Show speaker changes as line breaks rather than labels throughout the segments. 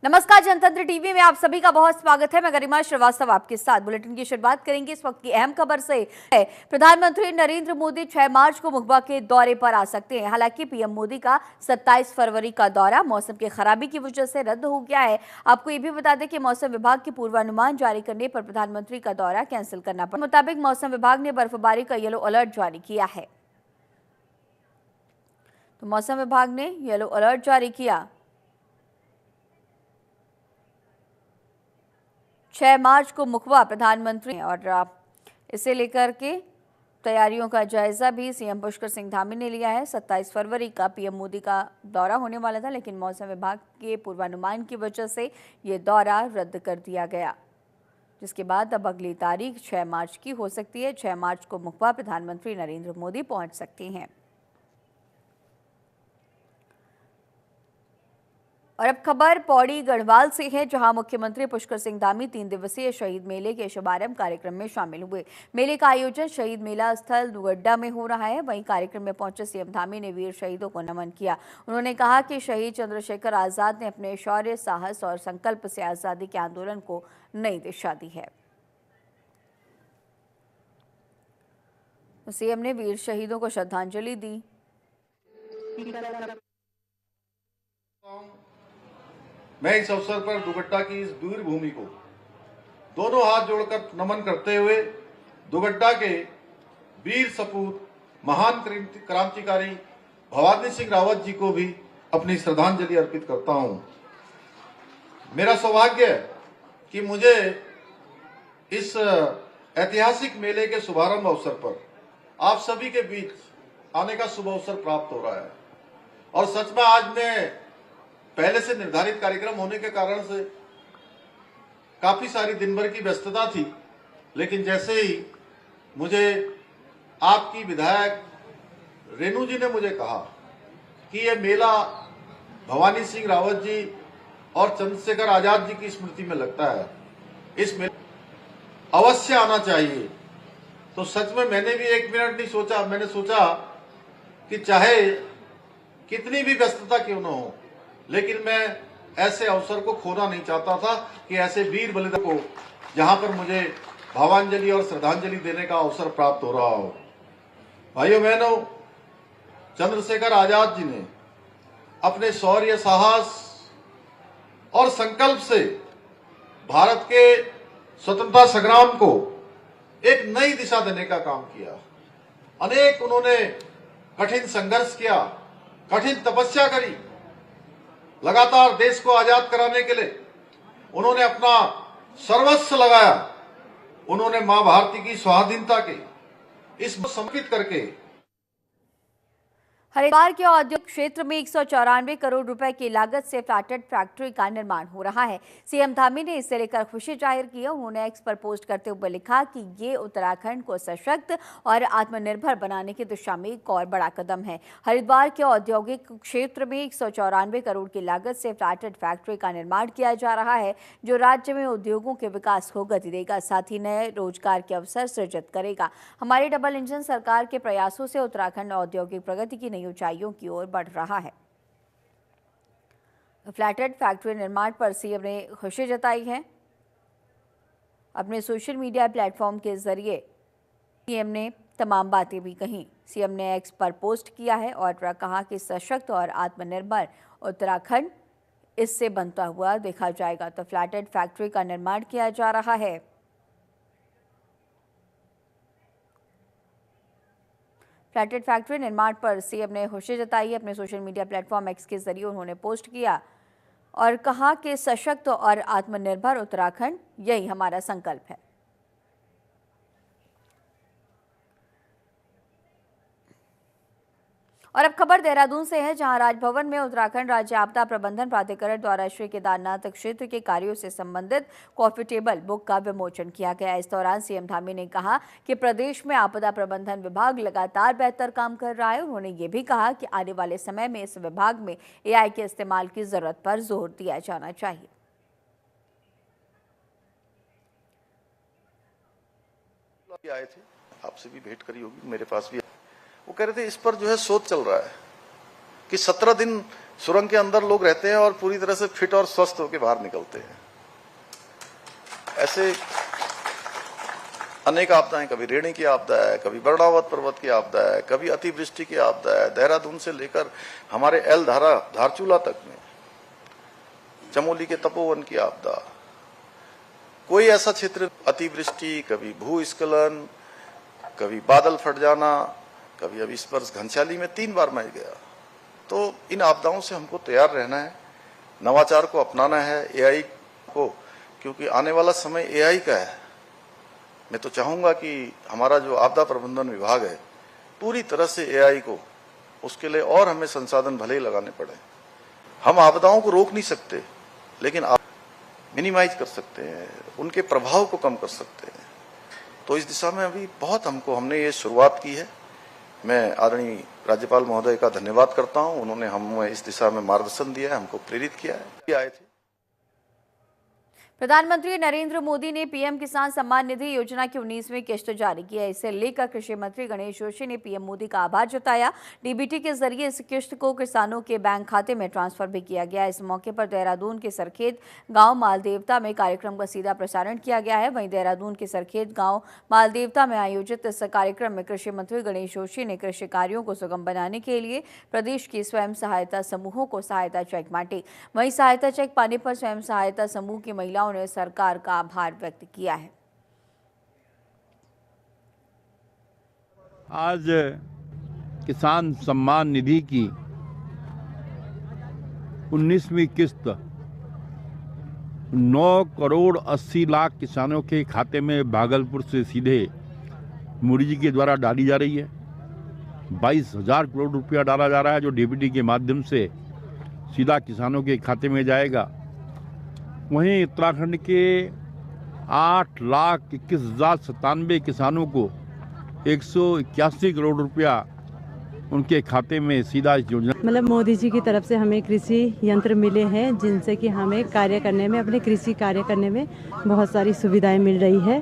नमस्कार, जनतंत्र टीवी में आप सभी का बहुत स्वागत है। मैं गरिमा श्रीवास्तव आपके साथ। बुलेटिन की शुरुआत करेंगे इस वक्त की अहम खबर से। प्रधानमंत्री नरेंद्र मोदी 6 मार्च को मुखबा के दौरे पर आ सकते हैं। हालांकि पीएम मोदी का 27 फरवरी का दौरा मौसम की खराबी की वजह से रद्द हो गया है। आपको ये भी बता दें कि मौसम विभाग के पूर्वानुमान जारी करने पर प्रधानमंत्री का दौरा कैंसिल करना पड़ा। मुताबिक मौसम विभाग ने बर्फबारी का येलो अलर्ट जारी किया है। तो मौसम विभाग ने येलो अलर्ट जारी किया। 6 मार्च को मुखबा प्रधानमंत्री और इसे लेकर के तैयारियों का जायजा भी सीएम पुष्कर सिंह धामी ने लिया है। 27 फरवरी का पीएम मोदी का दौरा होने वाला था, लेकिन मौसम विभाग के पूर्वानुमान की वजह से ये दौरा रद्द कर दिया गया, जिसके बाद अब अगली तारीख 6 मार्च की हो सकती है। 6 मार्च को मुखबा प्रधानमंत्री नरेंद्र मोदी पहुंच सकते हैं। और अब खबर पौड़ी गढ़वाल से है, जहां मुख्यमंत्री पुष्कर सिंह धामी 3 दिवसीय शहीद मेले के शुभारंभ कार्यक्रम में शामिल हुए। मेले का आयोजन शहीद मेला स्थल दुगड्डा में हो रहा है। वहीं कार्यक्रम में पहुंचे सीएम धामी ने वीर शहीदों को नमन किया। उन्होंने कहा कि शहीद चंद्रशेखर आजाद ने अपने शौर्य, साहस और संकल्प से आजादी के आंदोलन को नई दिशा दी है। सीएम ने वीर शहीदों को श्रद्धांजलि दी।
मैं इस अवसर पर दुगड्डा की इस वीर भूमि को दोनों हाथ जोड़कर नमन करते हुए दुगड्डा के वीर सपूत महान क्रांतिकारी भवानी सिंह रावत जी को भी अपनी श्रद्धांजलि अर्पित करता हूं। मेरा सौभाग्य है कि मुझे इस ऐतिहासिक मेले के शुभारंभ अवसर पर आप सभी के बीच आने का शुभ अवसर प्राप्त हो रहा है। और सच में आज मैं पहले से निर्धारित कार्यक्रम होने के कारण से काफी सारी दिन भर की व्यस्तता थी, लेकिन जैसे ही मुझे आपकी विधायक रेणु जी ने मुझे कहा कि यह मेला भवानी सिंह रावत जी और चंद्रशेखर आजाद जी की स्मृति में लगता है, इस मेले अवश्य आना चाहिए, तो सच में मैंने भी एक मिनट नहीं सोचा। मैंने सोचा कि चाहे कितनी भी व्यस्तता क्यों न हो, लेकिन मैं ऐसे अवसर को खोना नहीं चाहता था कि ऐसे वीर बलिदान को जहां पर मुझे भावांजलि और श्रद्धांजलि देने का अवसर प्राप्त हो रहा हो। भाइयों बहनों, चंद्रशेखर आजाद जी ने अपने शौर्य, साहस और संकल्प से भारत के स्वतंत्रता संग्राम को एक नई दिशा देने का काम किया। अनेक उन्होंने कठिन संघर्ष किया, कठिन तपस्या करी। लगातार देश को आजाद कराने के लिए उन्होंने अपना सर्वस्व लगाया। उन्होंने मां भारती की स्वाधीनता के इसको समर्पित करके
हरिद्वार के औद्योगिक क्षेत्र में 194 करोड़ रुपए की लागत से फ्लैटेड फैक्ट्री का निर्माण हो रहा है। सीएम धामी ने इससे लेकर खुशी जाहिर की। उन्होंने एक्स पर पोस्ट करते हुए लिखा कि ये उत्तराखंड को सशक्त और आत्मनिर्भर बनाने की दिशा में एक और बड़ा कदम है। हरिद्वार के औद्योगिक क्षेत्र में 194 करोड़ की लागत से फ्लैटेड फैक्ट्री का निर्माण किया जा रहा है, जो राज्य में उद्योगों के विकास को गति देगा, साथ ही नए रोजगार के अवसर सृजित करेगा। हमारी डबल इंजन सरकार के प्रयासों से उत्तराखंड औद्योगिक प्रगति की ऊंचाइयों की ओर बढ़ रहा है। फ्लैटेड फैक्ट्री निर्माण पर सीएम ने खुशी जताई है। अपने सोशल मीडिया प्लेटफॉर्म के जरिए सीएम ने तमाम बातें भी कहीं। सीएम ने एक्स पर पोस्ट किया है और कहा कि सशक्त और आत्मनिर्भर उत्तराखंड इससे बनता हुआ देखा जाएगा। तो फ्लैटेड फैक्ट्री का निर्माण किया जा रहा है। फ्लैटेड फैक्ट्री निर्माण पर सीएम ने खुशी जताई। अपने सोशल मीडिया प्लेटफॉर्म एक्स के जरिए उन्होंने पोस्ट किया और कहा कि सशक्त और आत्मनिर्भर उत्तराखंड यही हमारा संकल्प है। और अब खबर देहरादून से है, जहां राजभवन में उत्तराखंड राज्य आपदा प्रबंधन प्राधिकरण द्वारा श्री केदारनाथ क्षेत्र के कार्यों से संबंधित कॉफी टेबल बुक का विमोचन किया गया। इस दौरान सीएम धामी ने कहा कि प्रदेश में आपदा प्रबंधन विभाग लगातार बेहतर काम कर रहा है। उन्होंने ये भी कहा कि आने वाले समय में इस विभाग में एआई के इस्तेमाल की जरूरत पर जोर दिया जाना चाहिए।
आए थे, आपसे भी भेंट करी होगी, मेरे पास भी। वो कह रहे थे इस पर जो है शोध चल रहा है कि 17 दिन सुरंग के अंदर लोग रहते हैं और पूरी तरह से फिट और स्वस्थ होकर बाहर निकलते हैं। ऐसे अनेक आपदाएं, कभी रेणी की आपदा है, कभी बर्णावत पर्वत की आपदा है, कभी अतिवृष्टि की आपदा है, देहरादून से लेकर हमारे एल धारचूला तक में, चमोली के तपोवन की आपदा। कोई ऐसा क्षेत्र, अतिवृष्टि, कभी भूस्खलन, कभी बादल फट जाना, कभी अभी इस पर घनसाली में 3 बार मैं गया। तो इन आपदाओं से हमको तैयार रहना है, नवाचार को अपनाना है, एआई को, क्योंकि आने वाला समय एआई का है। मैं तो चाहूंगा कि हमारा जो आपदा प्रबंधन विभाग है पूरी तरह से एआई को, उसके लिए और हमें संसाधन भले ही लगाने पड़े। हम आपदाओं को रोक नहीं सकते, लेकिन आप मिनिमाइज कर सकते हैं, उनके प्रभाव को कम कर सकते हैं। तो इस दिशा में अभी बहुत हमने ये शुरुआत की है। मैं आदरणीय राज्यपाल महोदय का धन्यवाद करता हूं, उन्होंने हमें इस दिशा में मार्गदर्शन दिया है, हमको प्रेरित किया है। आए थे
प्रधानमंत्री नरेंद्र मोदी ने पीएम किसान सम्मान निधि योजना की 19वीं किश्त जारी की है। इसे लेकर कृषि मंत्री गणेश जोशी ने पीएम मोदी का आभार जताया। डीबीटी के जरिए इस किश्त को किसानों के बैंक खाते में ट्रांसफर भी किया गया। इस मौके पर देहरादून के सरखेत गांव मालदेवता में कार्यक्रम का सीधा प्रसारण किया गया है। वहीं देहरादून के सरखेत गांव मालदेवता में आयोजित इस कार्यक्रम में कृषि मंत्री गणेश जोशी ने कृषि कार्यों को सुगम बनाने के लिए प्रदेश की स्वयं सहायता समूहों को सहायता चेक बांटे। वहीं सहायता चेक पाने पर स्वयं सहायता समूह की महिलाओं ने सरकार का आभार व्यक्त किया है।
आज किसान सम्मान निधि की 19वीं किस्त 9 करोड़ 80 लाख किसानों के खाते में भागलपुर से सीधे मोदी जी के द्वारा डाली जा रही है। 22,000 करोड़ रुपया डाला जा रहा है, जो डीबीटी के माध्यम से सीधा किसानों के खाते में जाएगा। वहीं उत्तराखंड के 8,21,097 किसानों को 181 करोड़ रुपया उनके खाते में सीधा इस योजना।
मतलब मोदी जी की तरफ से हमें कृषि यंत्र मिले हैं, जिनसे कि हमें कार्य करने में, अपने कृषि कार्य करने में बहुत सारी सुविधाएं मिल रही है।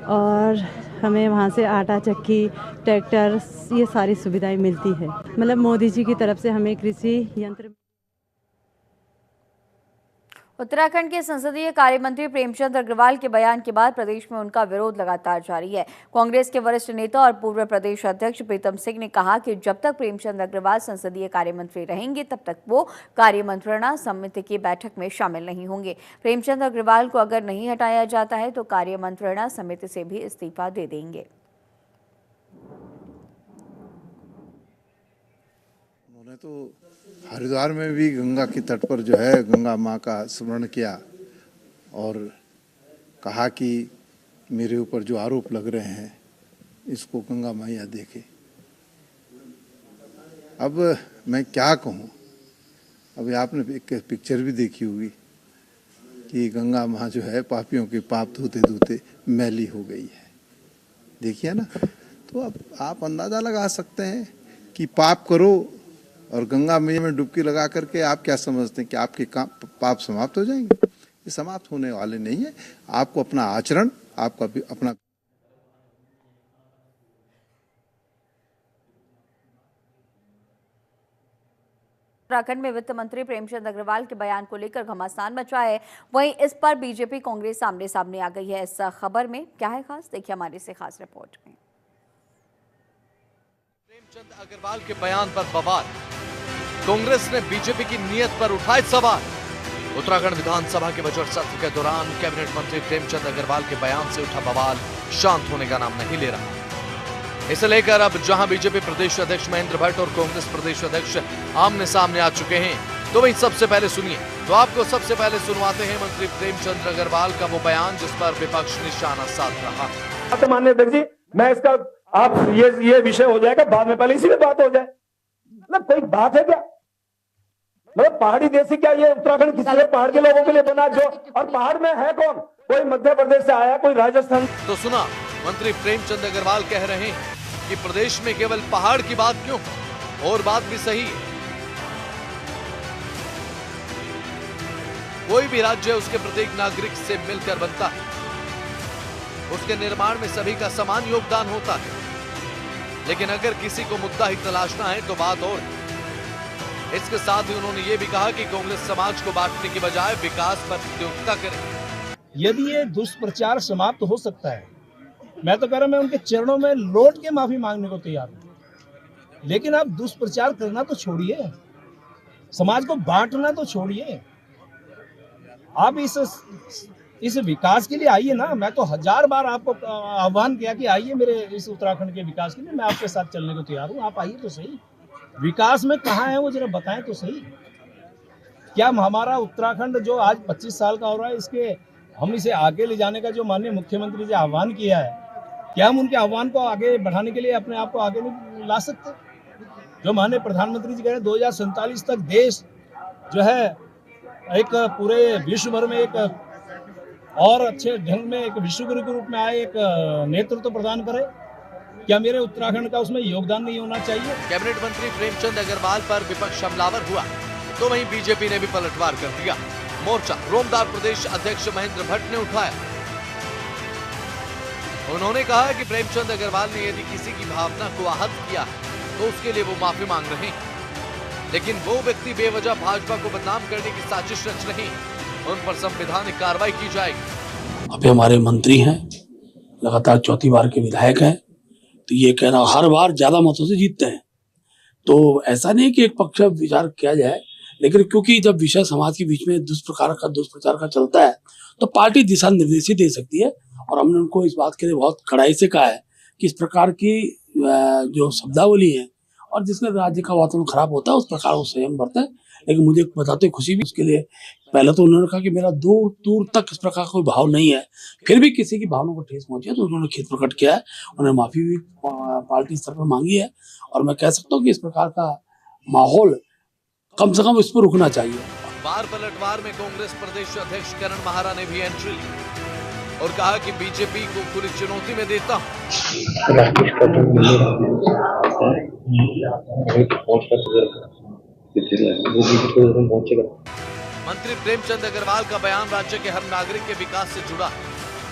और हमें वहाँ से आटा चक्की, ट्रैक्टर, ये सारी सुविधाएं मिलती है। मतलब मोदी जी की तरफ से हमें कृषि यंत्र।
उत्तराखंड के संसदीय कार्य मंत्री प्रेमचंद अग्रवाल के बयान के बाद प्रदेश में उनका विरोध लगातार जारी है। कांग्रेस के वरिष्ठ नेता और पूर्व प्रदेश अध्यक्ष प्रीतम सिंह ने कहा कि जब तक प्रेमचंद अग्रवाल संसदीय कार्य मंत्री रहेंगे तब तक वो कार्य मंत्रणा समिति की बैठक में शामिल नहीं होंगे। प्रेमचंद अग्रवाल को अगर नहीं हटाया जाता है तो कार्य मंत्रणा समिति से भी इस्तीफा दे देंगे।
उन्होंने तो हरिद्वार में भी गंगा के तट पर जो है गंगा माँ का स्मरण किया और कहा कि मेरे ऊपर जो आरोप लग रहे हैं इसको गंगा मैया देखे। अब मैं क्या कहूँ, अभी आपने एक पिक्चर भी देखी होगी कि गंगा माँ जो है पापियों के पाप धोते धोते मैली हो गई है। देखिए ना, तो अब आप अंदाजा लगा सकते हैं कि पाप करो और गंगा मैया में डुबकी लगा करके आप क्या समझते हैं कि आपके पाप समाप्त हो जाएंगे? ये समाप्त होने वाले नहीं है। आपको अपना आचरण, आपका अपना।
उत्तराखंड में वित्त मंत्री प्रेमचंद अग्रवाल के बयान को लेकर घमासान मचा है। वहीं इस पर बीजेपी कांग्रेस सामने आ गई है। इस खबर में क्या है खास, देखिए हमारी से खास रिपोर्ट में।
प्रेमचंद अग्रवाल के बयान पर बवाल, कांग्रेस ने बीजेपी की नीयत पर उठाए सवाल। उत्तराखंड विधानसभा के बजट सत्र के दौरान कैबिनेट मंत्री प्रेमचंद अग्रवाल के बयान से उठा बवाल शांत होने का नाम नहीं ले रहा। इसे लेकर अब जहां बीजेपी प्रदेश अध्यक्ष महेंद्र भट्ट और कांग्रेस प्रदेश अध्यक्ष आमने सामने आ चुके हैं, तो वही सबसे पहले सुनिए, तो आपको सबसे पहले सुनवाते हैं मंत्री प्रेमचंद अग्रवाल का वो बयान जिस पर विपक्ष निशाना साध रहा।
माननीय अध्यक्ष जी, मैं इसका आप ये विषय हो जाएगा बाद में, पहले इसी में बात हो जाए। मतलब कोई बात है क्या? मतलब पहाड़ी देश क्या ये उत्तराखंड किसी पहाड़ के लोगों के लिए बना जो, और पहाड़ में है कौन? कोई मध्य प्रदेश से आया, कोई राजस्थान।
तो सुना, मंत्री प्रेमचंद अग्रवाल कह रहे हैं कि प्रदेश में केवल पहाड़ की बात क्यों, और बात भी सही है। कोई भी राज्य उसके प्रत्येक नागरिक से मिलकर बनता है, उसके निर्माण में सभी का समान योगदान होता है। लेकिन अगर किसी को मुद्दा ही तलाशना है तो बात और है। इसके साथ ही उन्होंने ये भी कहा कि कांग्रेस समाज को बांटने की बजाय विकास पर प्रतियोगिता करे।
यदि ये दुष्प्रचार समाप्त हो सकता है, मैं तो कह रहा हूं, मैं उनके चरणों में लौट के माफी मांगने को तैयार हूं। लेकिन आप दुष्प्रचार करना तो छोड़िए, समाज को बांटना तो छोड़िए। आप इस विकास के लिए आइए ना। मैं तो 1000 बार आपको आह्वान किया कि आइए मेरे इस उत्तराखंड के विकास के लिए, मैं आपके साथ चलने को तैयार हूँ। आप आइए तो सही। विकास में कहाँ है वो जरा बताएं तो सही। क्या हमारा उत्तराखंड जो आज 25 साल का हो रहा है, हम इसे आगे ले जाने का जो माननीय मुख्यमंत्री जी आह्वान किया है, क्या हम उनके आह्वान को आगे बढ़ाने के लिए अपने आप को आगे नहीं ला सकते? जो माननीय प्रधानमंत्री जी कह रहे हैं 2047 तक देश जो है एक पूरे विश्व भर में एक और अच्छे ढंग में एक विश्वगुरु के रूप में आए, एक नेतृत्व प्रदान करे। क्या मेरे उत्तराखंड का उसमें योगदान नहीं होना चाहिए?
कैबिनेट मंत्री प्रेमचंद अग्रवाल पर विपक्ष हमलावर हुआ तो वहीं बीजेपी ने भी पलटवार कर दिया। मोर्चा रोमदार प्रदेश अध्यक्ष महेंद्र भट्ट ने उठाया। उन्होंने कहा कि प्रेमचंद अग्रवाल ने यदि किसी की भावना को आहत किया तो उसके लिए वो माफी मांग रहे हैं, लेकिन वो व्यक्ति बेवजह भाजपा को बदनाम करने की साजिश रच रहे हैं। उन पर संवैधानिक कार्रवाई की जाएगी।
अभी हमारे मंत्री हैं, लगातार चौथी बार के विधायक हैं, तो ये कहना हर बार ज्यादा मतों से जीतते हैं। तो ऐसा नहीं कि एक पक्ष विचार किया जाए, लेकिन क्योंकि जब विषय समाज के बीच में दुष्प्रचार का चलता है तो पार्टी दिशा निर्देश ही दे सकती है। और हमने उनको इस बात के लिए बहुत कड़ाई से कहा है कि इस प्रकार की जो शब्दावली है और जिसमें राज्य का वातावरण खराब होता है उस प्रकार वो संयम बरते हैं। लेकिन मुझे बताते खुशी भी उसके लिए, पहले तो उन्होंने कहा कि मेरा दूर दूर तक इस प्रकार का कोई भाव नहीं है, फिर भी किसी की भावना को ठेस पहुंची है तो उन्होंने खेद प्रकट किया है, उन्होंने माफी भी पार्टी स्तर पर मांगी है। और मैं कह सकता हूँ कि इस प्रकार का माहौल कम से कम इस पर रुकना चाहिए।
बार पलटवार में कांग्रेस प्रदेश अध्यक्ष करण महारा ने भी एंट्री ली और कहा कि बीजेपी को खुली चुनौती में देता हूँ। मंत्री प्रेमचंद अग्रवाल का बयान राज्य के हर नागरिक के विकास से जुड़ा,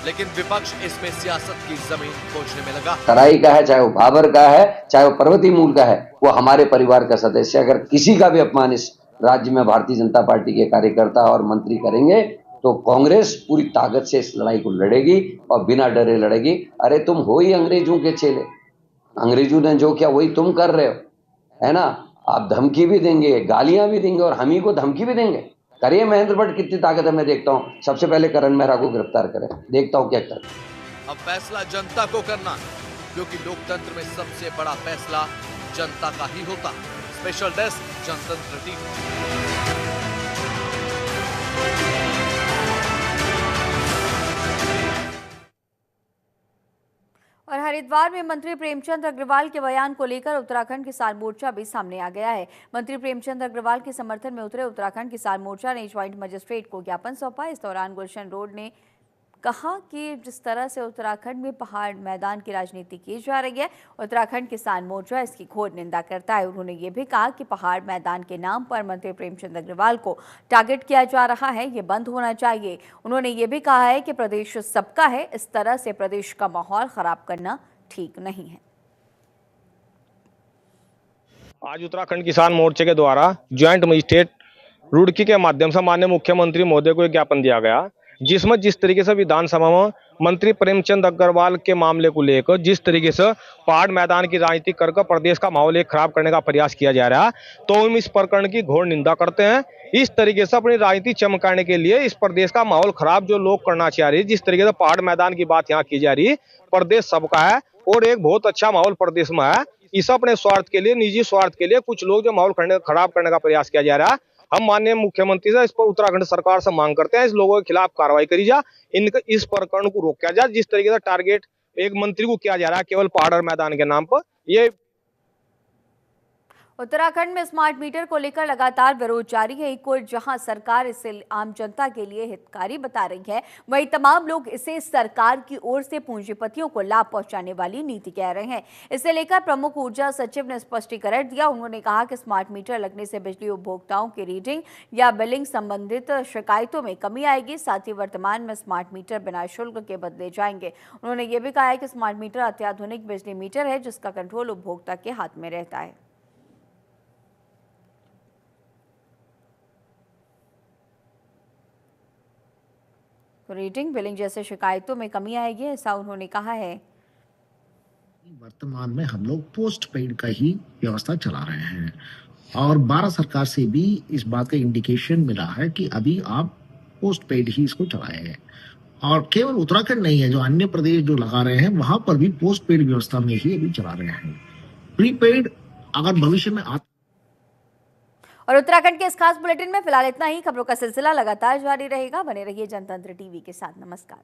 लेकिन विपक्ष इसमें सियासत की जमीन खोजने में लगा।
तराई का है, चाहे वो भाबर का है, चाहे वो पर्वतीय मूल का है, वो हमारे परिवार का सदस्य। अगर किसी का भी अपमान इस राज्य में भारतीय जनता पार्टी के कार्यकर्ता और मंत्री करेंगे तो कांग्रेस पूरी ताकत से इस लड़ाई को लड़ेगी और बिना डरे लड़ेगी। अरे तुम हो ही अंग्रेजों के चेले, अंग्रेजों ने जो किया वही तुम कर रहे हो, है ना। आप धमकी भी देंगे, गालियां भी देंगे और हम ही को धमकी भी देंगे। करिए महेंद्र भट्ट कितनी ताकत है, मैं देखता हूँ। सबसे पहले करण मेहरा को गिरफ्तार करें, देखता हूँ क्या करते।
अब फैसला जनता को करना, क्योंकि लोकतंत्र में सबसे बड़ा फैसला जनता का ही होता। स्पेशल डेस्क, जनतंत्र टीवी।
और हरिद्वार में मंत्री प्रेमचंद अग्रवाल के बयान को लेकर उत्तराखंड किसान मोर्चा भी सामने आ गया है। मंत्री प्रेमचंद अग्रवाल के समर्थन में उतरे उत्तराखंड किसान मोर्चा ने ज्वाइंट मजिस्ट्रेट को ज्ञापन सौंपा। इस दौरान गुलशन रोड ने कहा कि जिस तरह से उत्तराखंड में पहाड़ मैदान की राजनीति की जा रही है, उत्तराखंड किसान मोर्चा इसकी घोर निंदा करता है। उन्होंने ये भी कहा कि पहाड़ मैदान के नाम पर मंत्री प्रेमचंद अग्रवाल को टारगेट किया जा रहा है, ये बंद होना चाहिए। उन्होंने ये भी कहा है कि प्रदेश सबका है, इस तरह से प्रदेश का माहौल खराब करना ठीक नहीं है।
आज उत्तराखंड किसान मोर्चे के द्वारा ज्वाइंट मजिस्ट्रेट रुड़की के माध्यम से माननीय मुख्यमंत्री महोदय को एक ज्ञापन दिया गया, जिसमें जिस तरीके से विधानसभा में मंत्री प्रेमचंद अग्रवाल के मामले को लेकर जिस तरीके से पहाड़ मैदान की राजनीति कर प्रदेश का माहौल एक खराब करने का प्रयास किया जा रहा है, तो हम इस प्रकरण की घोर निंदा करते हैं। इस तरीके से अपनी राजनीति चमकाने के लिए इस प्रदेश का माहौल खराब जो लोग करना चाह रहे हैं, जिस तरीके से पहाड़ मैदान की बात यहाँ की जा रही है, प्रदेश सबका है और एक बहुत अच्छा माहौल प्रदेश में है। इस अपने स्वार्थ के लिए, निजी स्वार्थ के लिए कुछ लोग जो माहौल खराब करने का प्रयास किया जा रहा है, हम माननीय मुख्यमंत्री से इस पर उत्तराखंड सरकार से मांग करते हैं, इस लोगों के खिलाफ कार्रवाई करी जा, इनके इस प्रकरण को रोका जाए। जिस तरीके से टारगेट एक मंत्री को किया जा रहा है केवल पहाड़ मैदान के नाम पर, ये
उत्तराखंड में स्मार्ट मीटर को लेकर लगातार विरोध जारी है। एक ओर जहां सरकार इसे आम जनता के लिए हितकारी बता रही है, वहीं तमाम लोग इसे सरकार की ओर से पूंजीपतियों को लाभ पहुंचाने वाली नीति कह रहे हैं। इसे लेकर प्रमुख ऊर्जा सचिव ने स्पष्टीकरण दिया। उन्होंने कहा कि स्मार्ट मीटर लगने से बिजली उपभोक्ताओं की रीडिंग या बिलिंग संबंधित शिकायतों में कमी आएगी। साथ ही वर्तमान में स्मार्ट मीटर बिना शुल्क के बदले जाएंगे। उन्होंने ये भी कहा है कि स्मार्ट मीटर अत्याधुनिक बिजली मीटर है, जिसका कंट्रोल उपभोक्ता के हाथ में रहता है। रेटिंग बिलिंग जैसे शिकायतों में कमी आएगी, ऐसा उन्होंने कहा है।
वर्तमान में हम लोग पोस्ट पेड का ही व्यवस्था चला रहे हैं और भारत सरकार से भी इस बात का इंडिकेशन मिला है कि अभी आप पोस्ट पेड ही इसको चलाए हैं। और केवल उत्तराखंड नहीं है, जो अन्य प्रदेश जो लगा रहे हैं वहां पर भी पोस्ट पेड व्यवस्था में ही अभी चला रहे हैं। प्रीपेड अगर भविष्य में
और उत्तराखंड के इस खास बुलेटिन में फिलहाल इतना ही। खबरों का सिलसिला लगातार जारी रहेगा। बने रहिए जनतंत्र टीवी के साथ। नमस्कार।